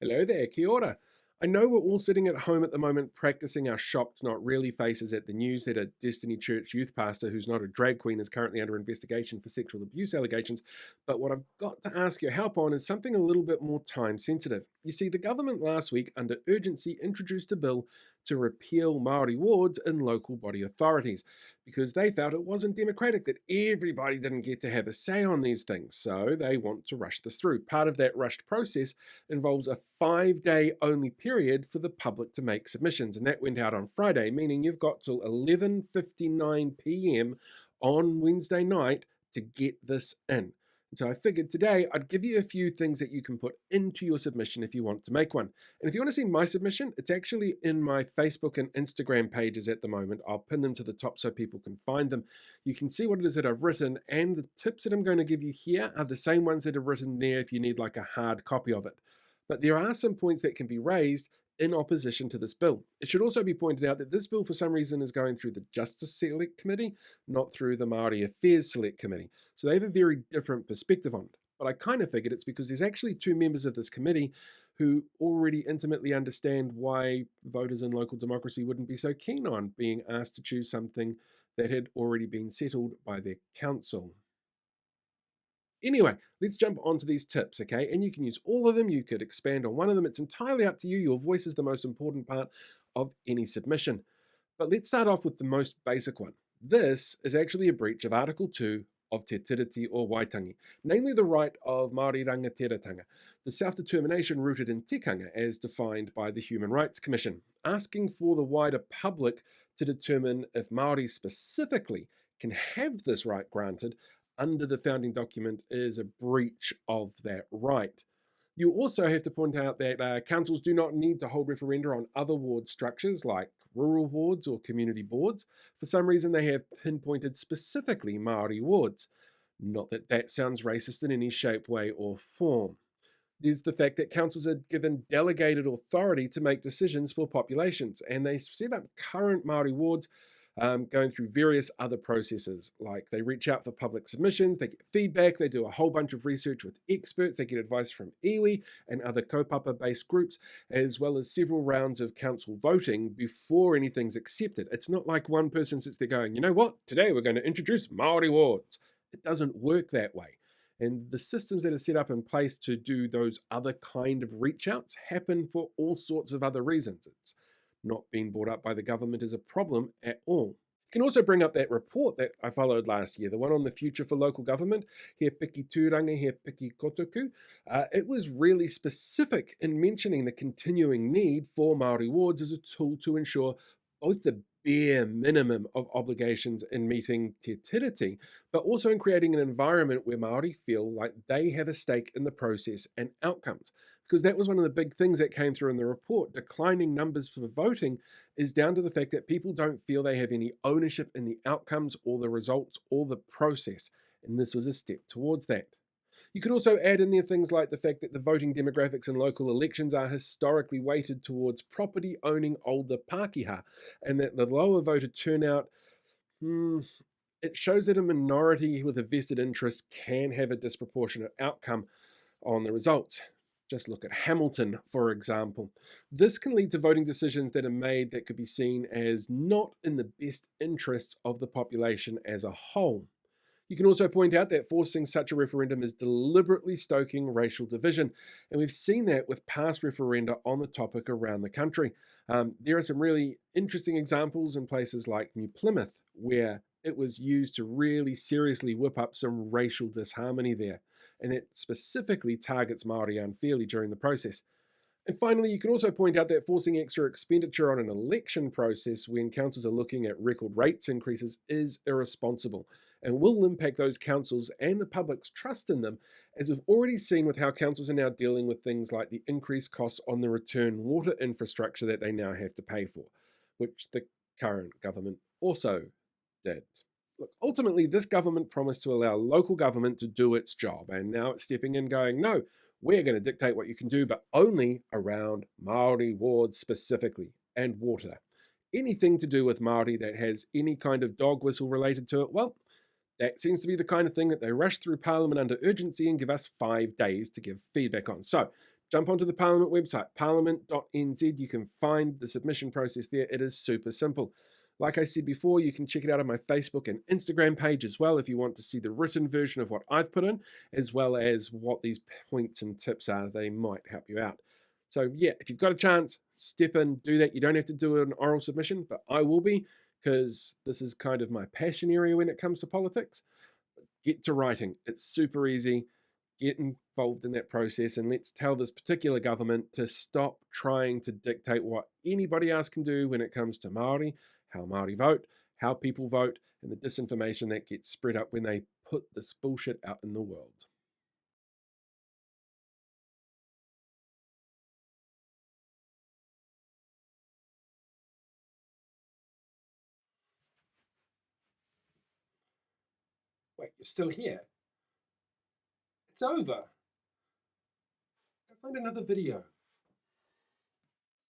Hello there, kia ora. I know we're all sitting at home at the moment practicing our shocked, not really faces at the news that a Destiny Church youth pastor who's not a drag queen is currently under investigation for sexual abuse allegations. But what I've got to ask your help on is something a little bit more time sensitive. You see, the government last week, under urgency, introduced a bill to repeal Māori wards in local body authorities because they felt it wasn't democratic that everybody didn't get to have a say on these things. So they want to rush this through. Part of that rushed process involves a 5-day only period for the public to make submissions, and that went out on Friday, meaning you've got till 11:59 p.m. on Wednesday night to get this in. And so I figured today I'd give you a few things that you can put into your submission if you want to make one. And if you want to see my submission, it's actually in my Facebook and Instagram pages at the moment. I'll pin them to the top so people can find them. You can see what it is that I've written, and the tips that I'm going to give you here are the same ones that are written there if you need like a hard copy of it. But there are some points that can be raised in opposition to this bill. It should also be pointed out that this bill, for some reason, is going through the Justice Select Committee, not through the Māori Affairs Select Committee. So they have a very different perspective on it. But I kind of figured it's because there's actually two members of this committee who already intimately understand why voters in local democracy wouldn't be so keen on being asked to choose something that had already been settled by their council. Anyway, let's jump onto these tips, okay? And you can use all of them. You could expand on one of them. It's entirely up to you. Your voice is the most important part of any submission. But let's start off with the most basic one. This is actually a breach of Article 2 of Te Tiriti or Waitangi, namely the right of Māori Rangatiratanga, the self-determination rooted in tikanga as defined by the Human Rights Commission, asking for the wider public to determine if Māori specifically can have this right granted under the founding document is a breach of that right. You also have to point out that councils do not need to hold referenda on other ward structures like rural wards or community boards. For some reason, they have pinpointed specifically Māori wards. Not that that sounds racist in any shape, way, or form. There's the fact that councils are given delegated authority to make decisions for populations, and they set up current Māori wards going through various other processes, like they reach out for public submissions, they get feedback, they do a whole bunch of research with experts, they get advice from iwi and other kaupapa-based groups, as well as several rounds of council voting before anything's accepted. It's not like one person sits there going, you know what, today we're going to introduce Māori wards. It doesn't work that way. And the systems that are set up in place to do those other kind of reach outs happen for all sorts of other reasons. It's not being brought up by the government as a problem at all. You can also bring up that report that I followed last year, the one on the future for local government, He Piki Tūranga, He Piki Kotoku. It was really specific in mentioning the continuing need for Māori wards as a tool to ensure both the bare minimum of obligations in meeting Te Tiriti, but also in creating an environment where Māori feel like they have a stake in the process and outcomes. Because that was one of the big things that came through in the report. Declining numbers for voting is down to the fact that people don't feel they have any ownership in the outcomes or the results or the process. And this was a step towards that. You could also add in there things like the fact that the voting demographics in local elections are historically weighted towards property owning older Pākehā, and that the lower voter turnout, it shows that a minority with a vested interest can have a disproportionate outcome on the results. Just look at Hamilton, for example. This can lead to voting decisions that are made that could be seen as not in the best interests of the population as a whole. You can also point out that forcing such a referendum is deliberately stoking racial division, and we've seen that with past referenda on the topic around the country. There are some really interesting examples in places like New Plymouth, where it was used to really seriously whip up some racial disharmony there, and it specifically targets Māori unfairly during the process. And finally, you can also point out that forcing extra expenditure on an election process when councils are looking at record rates increases is irresponsible and will impact those councils and the public's trust in them, as we've already seen with how councils are now dealing with things like the increased costs on the return water infrastructure that they now have to pay for, which the current government also did. Look, ultimately, this government promised to allow local government to do its job, and now it's stepping in going, no, we're going to dictate what you can do, but only around Māori wards specifically, and water. Anything to do with Māori that has any kind of dog whistle related to it, well, that seems to be the kind of thing that they rush through Parliament under urgency and give us 5 days to give feedback on. So, jump onto the Parliament website, parliament.nz. You can find the submission process there. It is super simple. Like I said before, you can check it out on my Facebook and Instagram page as well if you want to see the written version of what I've put in, as well as what these points and tips are. They might help you out. So yeah, if you've got a chance, step in, do that. You don't have to do an oral submission, but I will be, because this is kind of my passion area when it comes to politics. Get to writing. It's super easy. Get involved in that process, and let's tell this particular government to stop trying to dictate what anybody else can do when it comes to Māori, how Māori vote, how people vote, and the disinformation that gets spread up when they put this bullshit out in the world. Wait, you're still here? It's over. Go find another video.